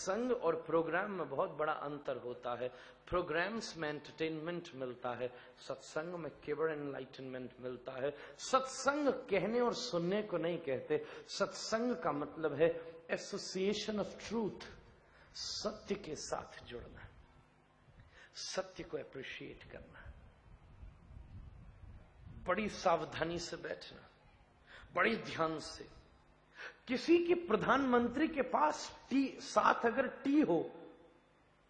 सत्संग और प्रोग्राम में बहुत बड़ा अंतर होता है। प्रोग्राम्स में एंटरटेनमेंट मिलता है, सत्संग में केवल एनलाइटनमेंट मिलता है। सत्संग कहने और सुनने को नहीं कहते, सत्संग का मतलब है एसोसिएशन ऑफ ट्रूथ, सत्य के साथ जुड़ना, सत्य को अप्रिशिएट करना, बड़ी सावधानी से बैठना, बड़ी ध्यान से। किसी के प्रधानमंत्री के पास साथ अगर टी हो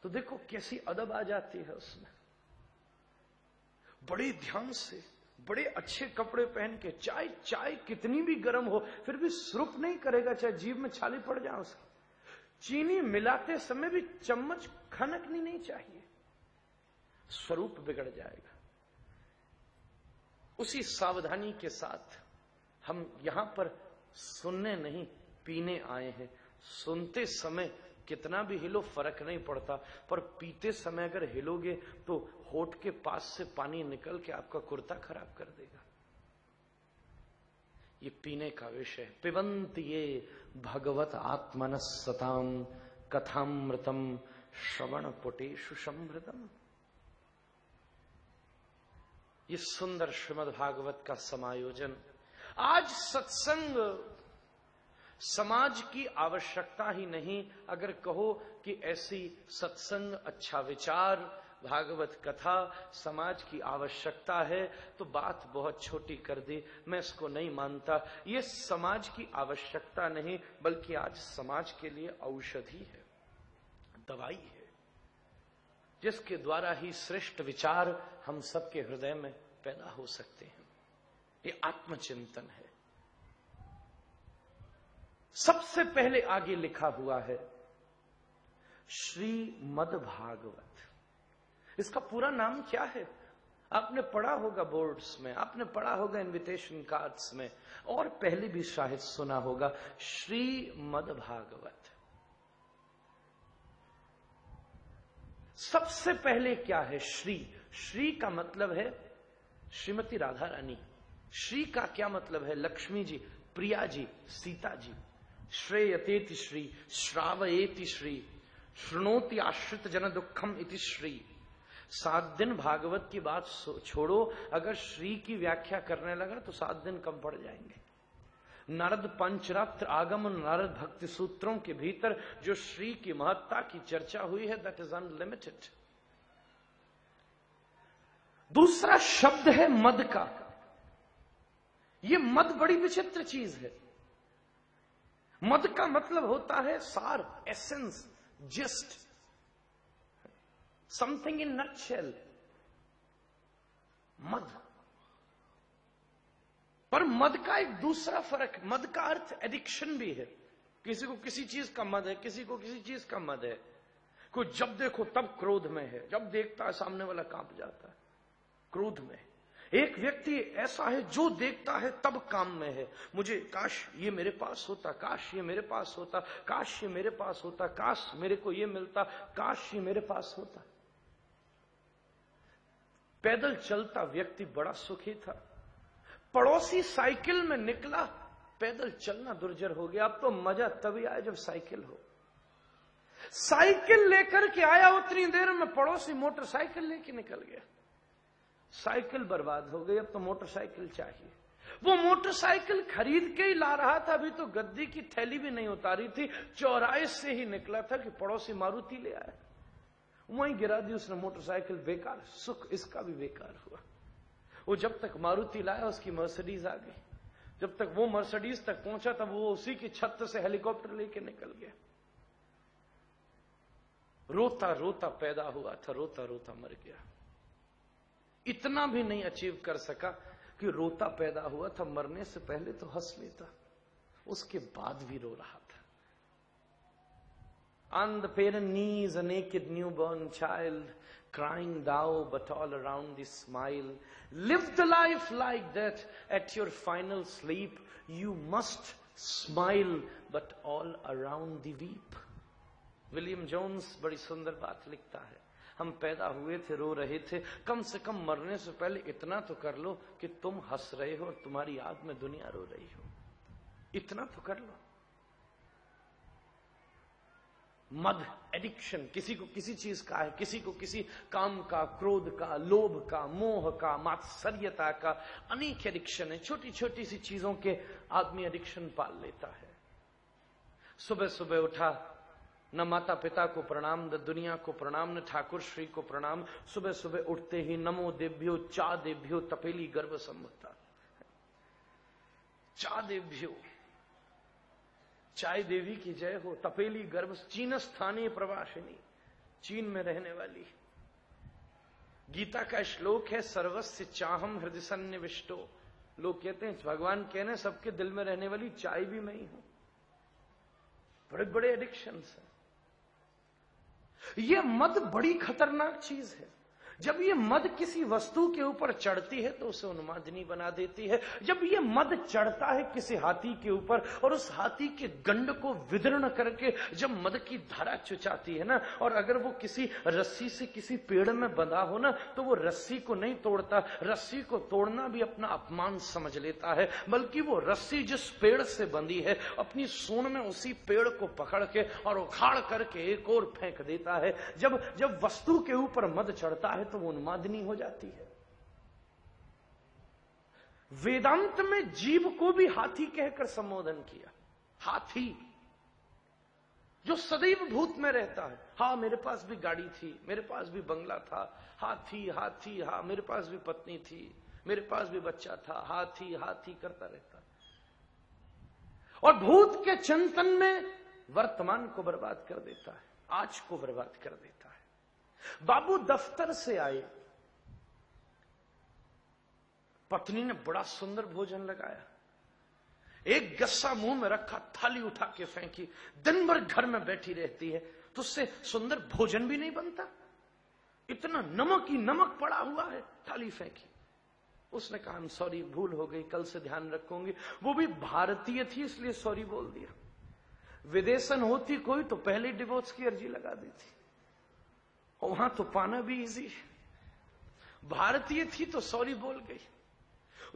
तो देखो कैसी अदब आ जाती है उसमें। बड़े ध्यान से, बड़े अच्छे कपड़े पहन के, चाय कितनी भी गर्म हो फिर भी सुरुक नहीं करेगा, चाहे जीभ में छाली पड़ जाए उसकी। चीनी मिलाते समय भी चम्मच खनकनी नहीं चाहिए, स्वरूप बिगड़ जाएगा। उसी सावधानी के साथ हम यहां पर सुनने नहीं पीने आए हैं। सुनते समय कितना भी हिलो फर्क नहीं पड़ता, पर पीते समय अगर हिलोगे तो होठ के पास से पानी निकल के आपका कुर्ता खराब कर देगा। ये पीने का विषय। पिबंत ये भगवत आत्मनः सताम कथामृतम श्रवण पुटेषु समृतम। ये सुंदर श्रीमद् भागवत का समायोजन। आज सत्संग समाज की आवश्यकता ही नहीं, अगर कहो कि ऐसी सत्संग, अच्छा विचार, भागवत कथा समाज की आवश्यकता है तो बात बहुत छोटी कर दी। मैं इसको नहीं मानता। ये समाज की आवश्यकता नहीं बल्कि आज समाज के लिए औषधि है, दवाई है, जिसके द्वारा ही श्रेष्ठ विचार हम सबके हृदय में पैदा हो सकते हैं। ये आत्मचिंतन है। सबसे पहले आगे लिखा हुआ है श्रीमद् भागवत। इसका पूरा नाम क्या है? आपने पढ़ा होगा बोर्ड्स में, आपने पढ़ा होगा इनविटेशन कार्ड्स में, और पहले भी शायद सुना होगा, श्रीमद् भागवत। सबसे पहले क्या है? श्री। श्री का मतलब है श्रीमती राधा रानी। श्री का क्या मतलब है? लक्ष्मी जी, प्रिया जी, सीता जी। श्रेयतेति श्री, श्रावयेति श्री, शृणोति आश्रित जन दुखम इति श्री। 7 दिन भागवत की बात छोड़ो, अगर श्री की व्याख्या करने लगा तो 7 दिन कम पड़ जाएंगे। नारद पंचरात्र आगम, नारद भक्ति सूत्रों के भीतर जो श्री की महत्ता की चर्चा हुई है, दैट इज अनलिमिटेड। दूसरा शब्द है मद का। ये मद बड़ी विचित्र चीज है। मद का मतलब होता है सार, essence, just, something in nutshell. मद। पर मद का एक दूसरा फर्क, मद का अर्थ एडिक्शन भी है। किसी को किसी चीज का मद है, किसी को किसी चीज का मद है। कोई जब देखो तब क्रोध में है, जब देखता है सामने वाला कांप जाता है, क्रोध में। एक व्यक्ति ऐसा है जो देखता है तब काम में है। मुझे काश ये मेरे पास होता, काश ये मेरे पास होता, काश ये मेरे पास होता, काश मेरे को ये मिलता, काश ये मेरे पास होता। पैदल चलता व्यक्ति बड़ा सुखी था। पड़ोसी साइकिल में निकला, पैदल चलना दुर्जर हो गया। अब तो मजा तभी आया जब साइकिल हो। साइकिल लेकर के आया, उतनी देर में पड़ोसी मोटरसाइकिल लेके निकल गया। साइकिल बर्बाद हो गई, अब तो मोटरसाइकिल चाहिए। वो मोटरसाइकिल खरीद के ही ला रहा था, अभी तो गद्दी की थैली भी नहीं उतारी थी, चौराहे से ही निकला था कि पड़ोसी मारुति ले आया, वहीं गिरा दी उसने मोटरसाइकिल। बेकार, सुख इसका भी बेकार हुआ। वो जब तक मारुति लाया उसकी मर्सिडीज आ गई। जब तक वो मर्सिडीज तक पहुंचा तब वो उसी की छत से हेलीकॉप्टर लेके निकल गया। रोता रोता पैदा हुआ था, रोता रोता मर गया। इतना भी नहीं अचीव कर सका कि रोता पैदा हुआ था, मरने से पहले तो हंस लेता, उसके बाद भी रो रहा था। On the parent knees, a naked newborn child, crying thou, but all around thee smile. Live the life like that. At your final sleep, you must smile, but all around thee weep. William Jones बड़ी सुंदर बात लिखता है। हम पैदा हुए थे, रो रहे थे, कम से कम मरने से पहले इतना तो कर लो कि तुम हंस रहे हो और तुम्हारी याद में दुनिया रो रही हो। इतना तो कर लो। मद एडिक्शन, किसी को किसी चीज का है, किसी को किसी काम का, क्रोध का, लोभ का, मोह का, मात्सर्यता का, अनेक एडिक्शन है। छोटी छोटी सी चीजों के आदमी एडिक्शन पाल लेता है। सुबह सुबह उठा, न माता पिता को प्रणाम, न दुनिया को प्रणाम, न ठाकुर श्री को प्रणाम। सुबह सुबह उठते ही नमो देभ्यो चा देभ्यो तपेली गर्भ सम्मता। चा देभ्यो, चाय देवी की जय हो, तपेली गर्भ, चीन स्थानीय प्रवासिनी, चीन में रहने वाली। गीता का श्लोक है, सर्वस्य चाहम हृदय सन्निविष्टो। लोग कहते हैं, भगवान कहने सबके दिल में रहने वाली चाय भी मैं ही हूं। बड़े बड़े एडिक्शंस हैं। यह मद बड़ी खतरनाक चीज है। जब ये मद किसी वस्तु के ऊपर चढ़ती है तो उसे उन्मादनी बना देती है। जब ये मद चढ़ता है किसी हाथी के ऊपर और उस हाथी के गंड को विदीर्ण करके जब मद की धारा चुचाती है ना, और अगर वो किसी रस्सी से किसी पेड़ में बंधा हो ना, तो वो रस्सी को नहीं तोड़ता। रस्सी को तोड़ना भी अपना अपमान समझ लेता है, बल्कि वो रस्सी जिस पेड़ से बंधी है अपनी सूंड में उसी पेड़ को पकड़ के और उखाड़ करके एक और फेंक देता है। जब वस्तु के ऊपर मद चढ़ता है तो वो उन्मादनी हो जाती है। वेदांत में जीव को भी हाथी कहकर संबोधन किया। हाथी जो सदैव भूत में रहता है। हाँ, मेरे पास भी गाड़ी थी, मेरे पास भी बंगला था, हाथी हाथी, हाँ मेरे पास भी पत्नी थी, मेरे पास भी बच्चा था, हाथी हाथी करता रहता। और भूत के चिंतन में वर्तमान को बर्बाद कर देता है, आज को बर्बाद कर देता है। बाबू दफ्तर से आए, पत्नी ने बड़ा सुंदर भोजन लगाया, एक गस्सा मुंह में रखा, थाली उठा के फेंकी। दिन भर घर में बैठी रहती है तो उससे सुंदर भोजन भी नहीं बनता, इतना नमक ही नमक पड़ा हुआ है, थाली फेंकी। उसने कहा, I'm सॉरी, भूल हो गई, कल से ध्यान रखूंगी। वो भी भारतीय थी इसलिए सॉरी बोल दिया। विदेशन होती कोई तो पहले डिवोर्स की अर्जी लगा दी थी, वहां तो पाना भी इजी। भारतीय थी तो सॉरी बोल गई।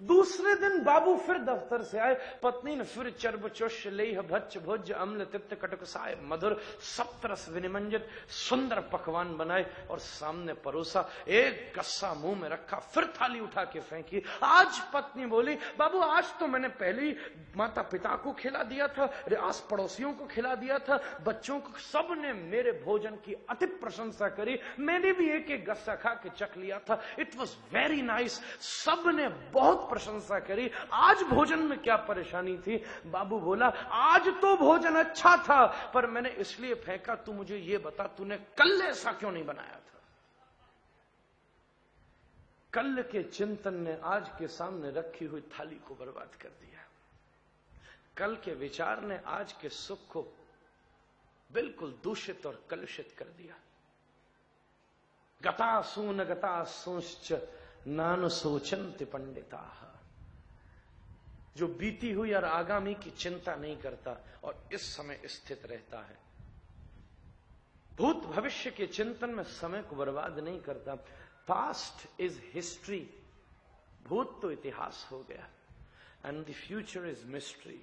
दूसरे दिन बाबू फिर दफ्तर से आए, पत्नी ने फिर चर्ब चुष लेह भच्च भोज अम्ल तिक्त कटकसाय मधुर सप्तरस विनिमंजित सुंदर पकवान बनाए और सामने परोसा। एक गस्सा मुंह में रखा, फिर थाली उठा के फेंकी। आज पत्नी बोली, बाबू आज तो मैंने पहले ही माता पिता को खिला दिया था, आस पड़ोसियों को खिला दिया था, बच्चों को, सब ने मेरे भोजन की अति प्रशंसा करी, मैंने भी एक एक गस्सा खा के चख लिया था, इट वॉज वेरी नाइस, सब ने बहुत प्रशंसा करी। आज भोजन में क्या परेशानी थी? बाबू बोला, आज तो भोजन अच्छा था पर मैंने इसलिए फेंका, तू मुझे ये बता तूने कल ऐसा क्यों नहीं बनाया था? कल के चिंतन ने आज के सामने रखी हुई थाली को बर्बाद कर दिया। कल के विचार ने आज के सुख को बिल्कुल दूषित और कलुषित कर दिया। गतासून गतासूंश्च नानु सोचन्ति पंडिता। जो बीती हुई और आगामी की चिंता नहीं करता और इस समय स्थित रहता है, भूत भविष्य के चिंतन में समय को बर्बाद नहीं करता। पास्ट इज हिस्ट्री, भूत तो इतिहास हो गया, and the future is mystery.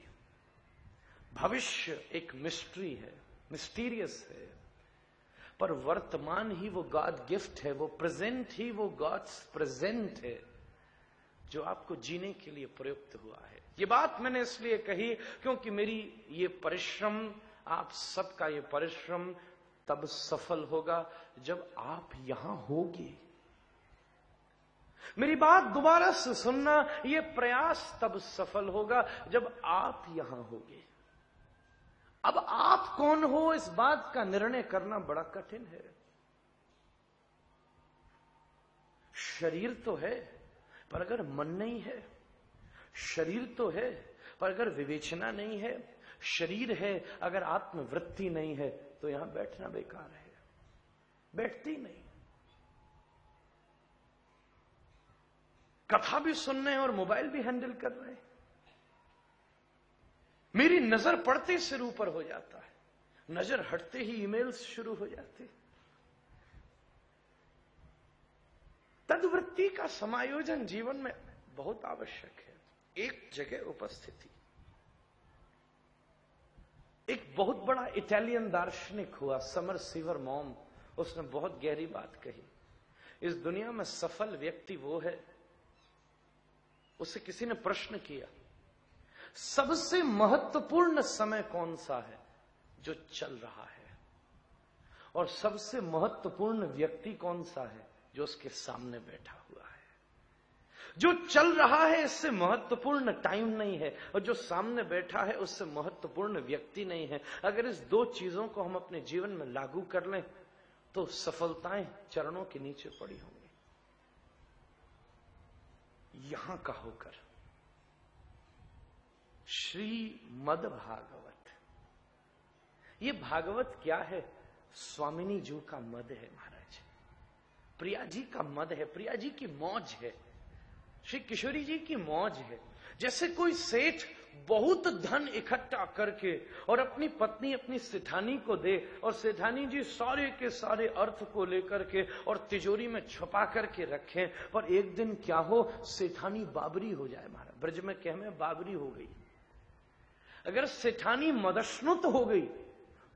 भविष्य एक मिस्ट्री है, मिस्टीरियस है, पर वर्तमान ही वो गॉड गिफ्ट है, वो प्रेजेंट ही वो गॉड्स प्रेजेंट है जो आपको जीने के लिए प्रयुक्त हुआ है। ये बात मैंने इसलिए कही क्योंकि मेरी ये परिश्रम, आप सबका ये परिश्रम तब सफल होगा जब आप यहां होगे। मेरी बात दोबारा से सुनना, ये प्रयास तब सफल होगा जब आप यहां होगे। अब आप कौन हो इस बात का निर्णय करना बड़ा कठिन है। शरीर तो है पर अगर मन नहीं है, शरीर तो है पर अगर विवेचना नहीं है, शरीर है अगर आत्मवृत्ति नहीं है, तो यहां बैठना बेकार है, बैठती नहीं। कथा भी सुन रहे हैं और मोबाइल भी हैंडल कर रहे हैं। मेरी नजर पड़ते सिर ऊपर हो जाता है, नजर हटते ही ईमेल्स शुरू हो जाते। तद्वृत्ति का समायोजन जीवन में बहुत आवश्यक है। एक जगह उपस्थिति, एक बहुत बड़ा इटालियन दार्शनिक हुआ समरसीवर मॉम, उसने बहुत गहरी बात कही। इस दुनिया में सफल व्यक्ति वो है, उससे किसी ने प्रश्न किया सबसे महत्वपूर्ण समय कौन सा है? जो चल रहा है। और सबसे महत्वपूर्ण व्यक्ति कौन सा है? जो उसके सामने बैठा हुआ है। जो चल रहा है इससे महत्वपूर्ण टाइम नहीं है, और जो सामने बैठा है उससे महत्वपूर्ण व्यक्ति नहीं है। अगर इस दो चीजों को हम अपने जीवन में लागू कर लें तो सफलताएं चरणों के नीचे पड़ी होंगी। यहां का होकर श्रीमद् भागवत, ये भागवत क्या है? स्वामिनी जी का मद है महाराज, प्रिया जी का मद है, प्रिया जी की मौज है, श्री किशोरी जी की मौज है। जैसे कोई सेठ बहुत धन इकट्ठा करके और अपनी पत्नी अपनी सेठानी को दे, और सेठानी जी सारे के सारे अर्थ को लेकर के और तिजोरी में छुपा करके रखें, पर एक दिन क्या हो, सेठानी बाबरी हो जाए। महाराज ब्रज में कह में बाबरी हो गई। अगर सेठानी मदस्नुत हो गई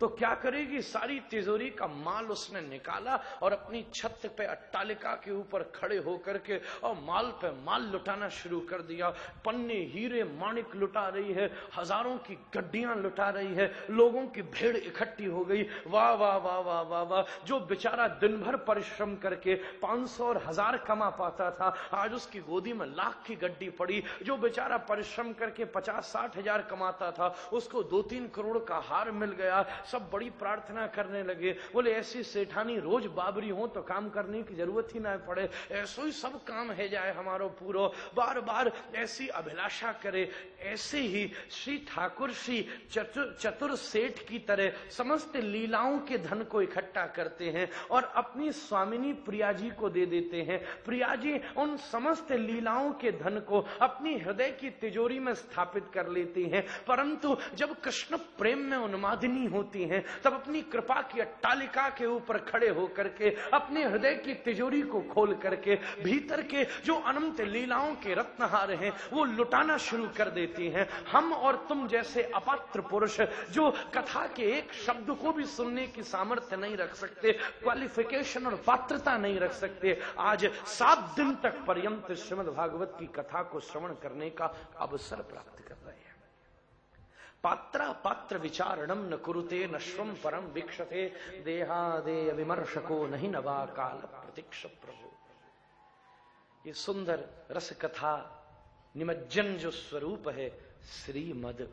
तो क्या करेगी? सारी तिजोरी का माल उसने निकाला और अपनी छत पे अट्टालिका के ऊपर खड़े होकर के और माल पे माल लुटाना शुरू कर दिया। पन्ने हीरे माणिक लुटा रही है, हजारों की गड्डियां लुटा रही है, लोगों की भीड़ इकट्ठी हो गई। वाह वाह वाह वाह वाह वाह। जो बेचारा दिन भर परिश्रम करके 500 और 1000 कमा पाता था, आज उसकी गोदी में लाख की गड्डी पड़ी। जो बेचारा परिश्रम करके 50-60 हजार कमाता था, उसको 2-3 करोड़ का हार मिल गया। सब बड़ी प्रार्थना करने लगे, बोले ऐसी सेठानी रोज बाबरी हो तो काम करने की जरूरत ही ना पड़े, ऐसो ही सब काम है जाए हमारो पूरो, बार बार ऐसी अभिलाषा करे। ऐसे ही श्री ठाकुर श्री चतुर सेठ की तरह समस्त लीलाओं के धन को इकट्ठा करते हैं और अपनी स्वामिनी प्रिया जी को दे देते हैं। प्रिया जी उन समस्त लीलाओं के धन को अपनी हृदय की तिजोरी में स्थापित कर लेती हैं। परंतु जब कृष्ण प्रेम में उन्मादिनी होती हैं तब अपनी कृपा की अट्टालिका के ऊपर खड़े होकर के अपने हृदय की तिजोरी को खोल करके भीतर के जो अनंत लीलाओं के रत्नहार हैं वो लुटाना शुरू कर देती हैं। हम और तुम जैसे अपात्र पुरुष जो कथा के एक शब्द को भी सुनने की सामर्थ्य नहीं रख सकते, क्वालिफिकेशन और पात्रता नहीं रख सकते, आज 7 दिन तक पर्यंत श्रीमद् भागवत की कथा को श्रवण करने का अवसर प्राप्त कर रहे हैं। पात्रा पात्र विचारणम न कुरुते नश्वम परम वीक्षते देहादेय विमर्शको नहीं नवा काल प्रतीक्ष प्रभु। ये सुंदर रस कथा निमज्जन जो स्वरूप है श्रीमद।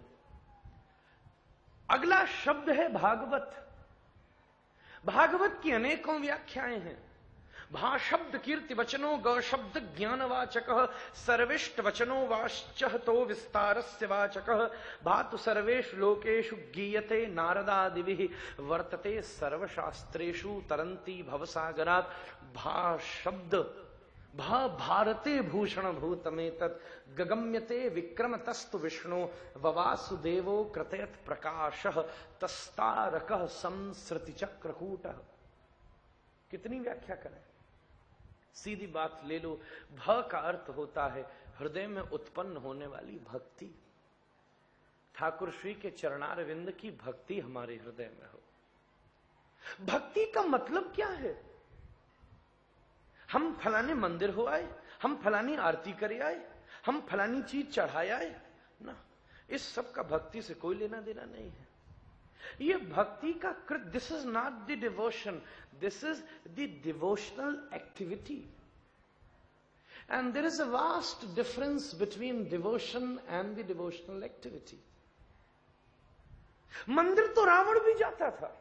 अगला शब्द है भागवत। भागवत की अनेकों व्याख्याएं हैं। भा शब्द कीर्ति वचनो ग शब्द ज्ञानवाचक सर्विष्ट वचनो वाश्च तो विस्तारस्य वाचक भातु सर्वेषु लोकेषु गीयते नारदादिभिः वर्तते सर्वशास्त्रेषु तरन्ति भवसागरात्। भा शब्द भा भारते भूषण भूतमेतत् गगम्यते विक्रमतस्तु विष्णु ववासुदेवो कृतयत् प्रकाशः तस्तारकः संसृति चक्रकूटः। कितनी व्याख्या करें? सीधी बात ले लो, भ का अर्थ होता है हृदय में उत्पन्न होने वाली भक्ति। ठाकुर श्री के चरणारविंद की भक्ति हमारे हृदय में हो। भक्ति का मतलब क्या है? हम फलाने मंदिर हो आए, हम फलानी आरती करे आए, हम फलानी चीज चढ़ाए आए ना, इस सब का भक्ति से कोई लेना देना नहीं है। ये भक्ति का कृत, this is not the devotion, this is the devotional activity. And there is a vast difference between devotion and the devotional activity. मंदिर तो रावण भी जाता था,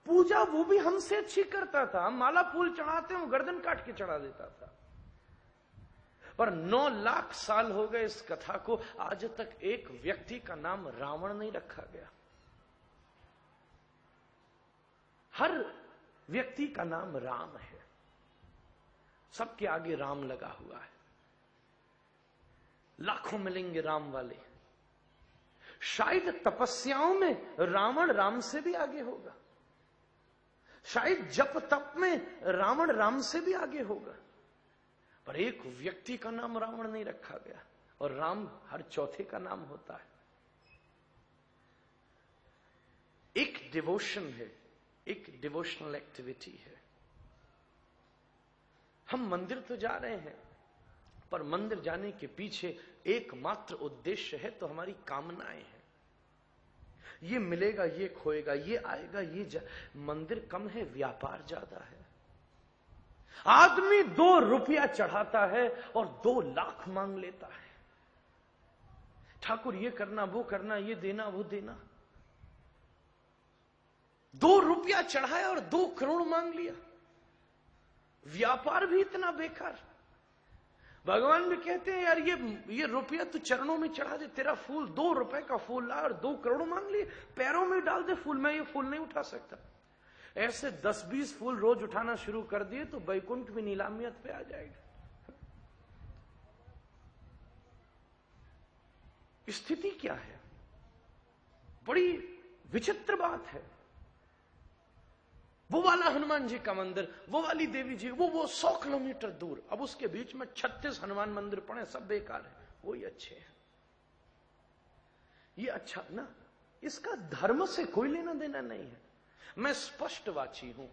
पूजा वो भी हमसे अच्छी करता था, हम माला फूल चढ़ाते हैं वो गर्दन काट के चढ़ा देता था। पर 9 लाख साल हो गए इस कथा को, आज तक एक व्यक्ति का नाम रावण नहीं रखा गया। हर व्यक्ति का नाम राम है, सबके आगे राम लगा हुआ है। लाखों मिलेंगे राम वाले। शायद तपस्याओं में रावण राम से भी आगे होगा, शायद जप तप में रावण राम से भी आगे होगा, पर एक व्यक्ति का नाम रावण नहीं रखा गया। और राम हर चौथे का नाम होता है। एक डिवोशन है, एक डिवोशनल एक्टिविटी है। हम मंदिर तो जा रहे हैं, पर मंदिर जाने के पीछे एकमात्र उद्देश्य है तो हमारी कामनाएं हैं। ये मिलेगा, ये खोएगा, ये आएगा, मंदिर कम है, व्यापार ज्यादा है। आदमी 2 रुपया चढ़ाता है और 2 लाख मांग लेता है। ठाकुर ये करना, वो करना, ये देना, वो देना। 2 रुपया चढ़ाया और 2 करोड़ मांग लिया। व्यापार भी इतना बेकार। भगवान भी कहते हैं यार ये रुपया तू चरणों में चढ़ा दे, तेरा फूल 2 रुपए का फूल ला और 2 करोड़ मांग लिए, पैरों में डाल दे फूल, मैं ये फूल नहीं उठा सकता। ऐसे 10-20 फूल रोज उठाना शुरू कर दिए तो बैकुंठ भी नीलामियत पे आ जाएगा। स्थिति क्या है? बड़ी विचित्र बात है। वो वाला हनुमान जी का मंदिर, वो वाली देवी जी, वो 100 किलोमीटर दूर, अब उसके बीच में 36 हनुमान मंदिर पड़े, सब बेकार है, वही अच्छे हैं। ये अच्छा ना, इसका धर्म से कोई लेना देना नहीं है। मैं स्पष्टवाची हूं,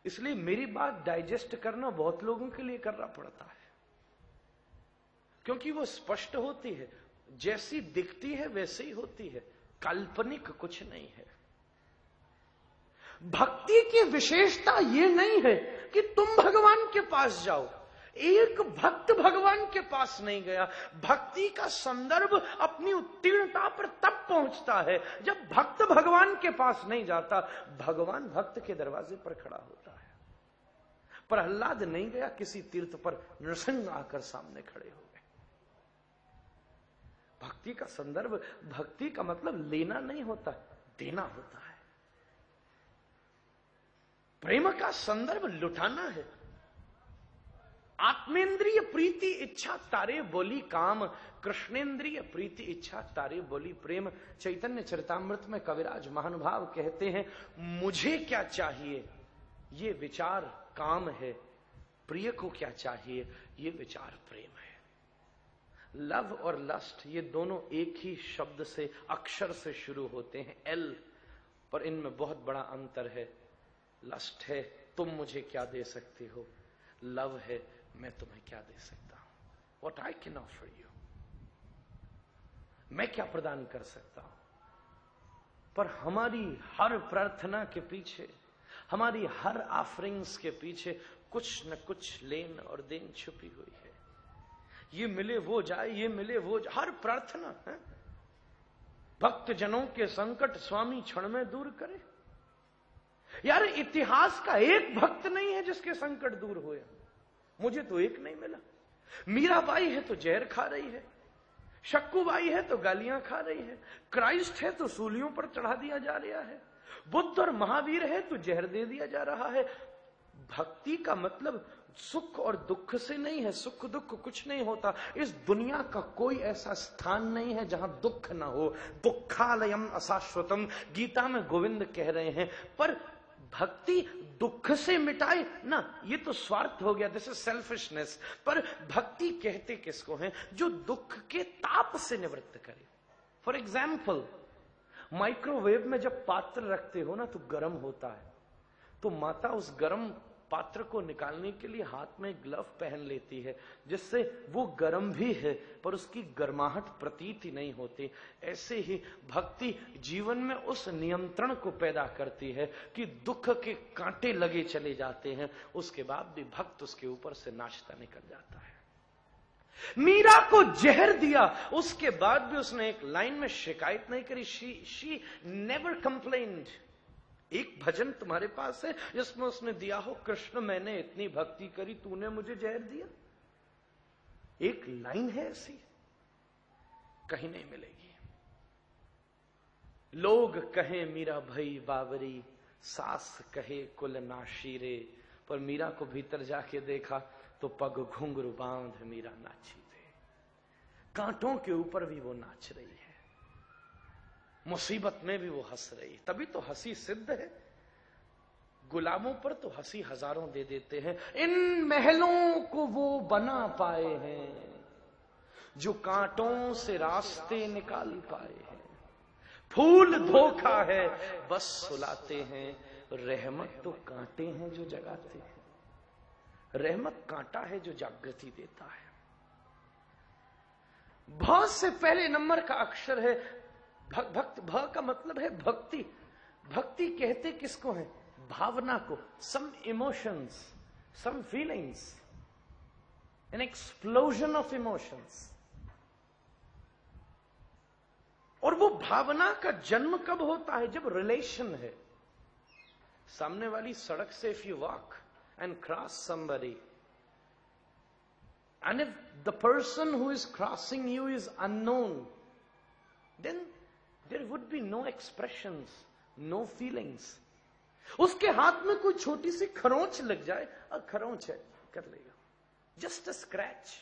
इसलिए मेरी बात डाइजेस्ट करना बहुत लोगों के लिए करना पड़ता है, क्योंकि वो स्पष्ट होती है, जैसी दिखती है वैसे ही होती है, काल्पनिक कुछ नहीं है। भक्ति की विशेषता ये नहीं है कि तुम भगवान के पास जाओ। एक भक्त भगवान के पास नहीं गया। भक्ति का संदर्भ अपनी उत्तीर्णता पर तब पहुंचता है जब भक्त भगवान के पास नहीं जाता, भगवान भक्त के दरवाजे पर खड़ा होता है। प्रहलाद नहीं गया किसी तीर्थ पर, नृसिंह आकर सामने खड़े हो गए। भक्ति का संदर्भ, भक्ति का मतलब लेना नहीं होता, देना होता है। प्रेम का संदर्भ लुटाना है। आत्मेंद्रिय प्रीति इच्छा तारे बोली काम, कृष्णेंद्रिय प्रीति इच्छा तारे बोली प्रेम। चैतन्य चरितामृत में कविराज महानुभाव कहते हैं, मुझे क्या चाहिए ये विचार काम है, प्रिय को क्या चाहिए ये विचार प्रेम है। लव और लस्ट ये दोनों एक ही शब्द से, अक्षर से शुरू होते हैं, एल, पर इनमें बहुत बड़ा अंतर है। लस्ट है तुम मुझे क्या दे सकते हो, लव है मैं तुम्हें क्या दे सकता हूं, what I can offer you, मैं क्या प्रदान कर सकता हूं। पर हमारी हर प्रार्थना के पीछे, हमारी हर ऑफरिंग्स के पीछे कुछ न कुछ लेन और देन छुपी हुई है। ये मिले वो जाए, ये मिले वो जाए, हर प्रार्थना है। भक्त जनों के संकट स्वामी क्षण में दूर करे। यार इतिहास का एक भक्त नहीं है जिसके संकट दूर हुए, मुझे तो एक नहीं मिला। मीराबाई है तो जहर खा रही है, शक्कुबाई है तो गालियां खा रही है, क्राइस्ट है तो सूलियों पर चढ़ा दिया जा रहा है, बुद्ध और महावीर है तो जहर दे दिया जा रहा है। भक्ति का मतलब सुख और दुख से नहीं है, सुख दुख कुछ नहीं होता। इस दुनिया का कोई ऐसा स्थान नहीं है जहां दुख ना हो। दुखालयम अशाश्वतम, गीता में गोविंद कह रहे हैं। पर भक्ति दुख से मिटाए ना, ये तो स्वार्थ हो गया, दिस इज सेल्फिशनेस। पर भक्ति कहते किसको हैं? जो दुख के ताप से निवृत्त करे। फॉर एग्जाम्पल, माइक्रोवेव में जब पात्र रखते हो ना तो गर्म होता है, तो माता उस गर्म पात्र को निकालने के लिए हाथ में ग्लव पहन लेती है, जिससे वो गर्म भी है पर उसकी गर्माहट प्रतीत ही नहीं होती। ऐसे ही भक्ति जीवन में उस नियंत्रण को पैदा करती है कि दुख के कांटे लगे चले जाते हैं, उसके बाद भी भक्त उसके ऊपर से नाचता निकल जाता है। मीरा को जहर दिया, उसके बाद भी उसने एक लाइन में शिकायत नहीं करी। She never complained. एक भजन तुम्हारे पास है जिसमें उसने दिया हो, कृष्ण मैंने इतनी भक्ति करी तूने मुझे जहर दिया? एक लाइन है ऐसी? कहीं नहीं मिलेगी। लोग कहें मीरा भई बावरी, सास कहे कुल नाशीरे, पर मीरा को भीतर जाके देखा तो पग घुंघरू बांध मीरा नाची थे। कांटों के ऊपर भी वो नाच रही है, मुसीबत में भी वो हंस रही, तभी तो हंसी सिद्ध है। गुलामों पर तो हंसी हजारों दे देते हैं। इन महलों को वो बना पाए हैं जो कांटों से रास्ते निकाल पाए हैं। फूल धोखा है बस सुलाते हैं, रहमत तो कांटे हैं जो जगाते हैं। रहमत कांटा है जो जागृति देता है। भ से पहले नंबर का अक्षर है भक्त। भ का मतलब है भक्ति। भक्ति कहते किसको है? भावना को। Some emotions, some feelings, an explosion of emotions. और वो भावना का जन्म कब होता है? जब रिलेशन है। सामने वाली सड़क से if you walk and cross somebody, and if the person who is crossing you is unknown, then there would be no expressions, no feelings. उसके हाथ में कोई छोटी सी खरोंच लग जाए, और खरोंच है, कर लेगा, just a scratch.